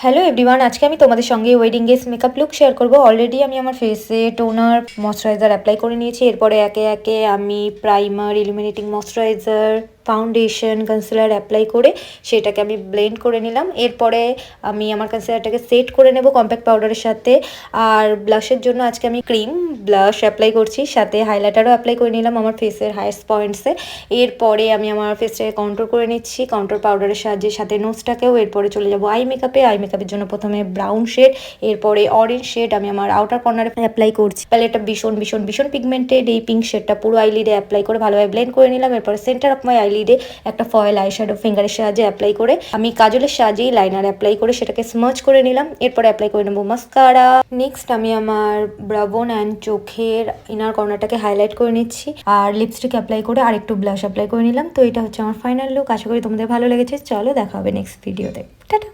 Hello everyone, আজকে আমি তোমাদের সঙ্গে wedding guest makeup look share করব। অলরেডি আমি আমার ফেসে টোনার ময়শ্চারাইজার অ্যাপ্লাই করে নিয়েছি। এরপরে একে একে আমি primer, illuminating moisturiser, foundation, concealer apply করে সেটাকে আমি ব্লেন্ড করে নিলাম। এরপরে আমি আমার কনসিলারটাকে সেট করে নেব কম্প্যাক্ট পাউডারের সাথে। আর ব্লাশের জন্য আজকে আমি ক্রিম ব্লাশ অ্যাপ্লাই করছি, সাথে হাইলাইটারও অ্যাপ্লাই করে নিলাম আমার ফেসের হাইয়েস্ট পয়েন্টসে। এরপরে আমি আমার ফেসটাকে কন্ট্রোল করে নিচ্ছি কন্ট্রোল পাউডারের সাহায্যে, সাথে নোজটাকেও। এরপরে চলে যাবো আই মেকআপের জন্য প্রথমে ব্রাউন শেড, এরপরে অরেঞ্জ শেড আমি আমার আউটার কর্নারে অ্যাপ্লাই করছি। প্যালেটটা ভীষণ ভীষণ ভীষণ পিগমেন্টেড। এই পিঙ্ক শেডটা পুরো আইলিডে অ্যাপ্লাই করে ভালোভাবে ব্লেন্ড করে নিলাম। এরপরে সেন্টার অফ মাই আইলিডে একটা ফয়েল আইশ্যাডো ফিঙ্গারের সাহায্যে অ্যাপ্লাই করে আমি কাজলের সাহায্যেই লাইনার অ্যাপ্লাই করে সেটাকে স্মার্চ করে নিলাম। এরপরে অ্যাপ্লাই করে নেবো মাস্কারা। নেক্সট আমি আমার ব্রাবোন অ্যান্ড চোখের ইনার কর্নারটাকে হাইলাইট করে নিচ্ছি, আর লিপস্টিক অ্যাপ্লাই করে আরেকটু ব্লাশ অ্যাপ্লাই করে নিলাম। তো এটা হচ্ছে আমার ফাইনাল লুক। আশা করি তোমাদের ভালো লেগেছে। চলো দেখা হবে নেক্সট ভিডিওতে। টাটা।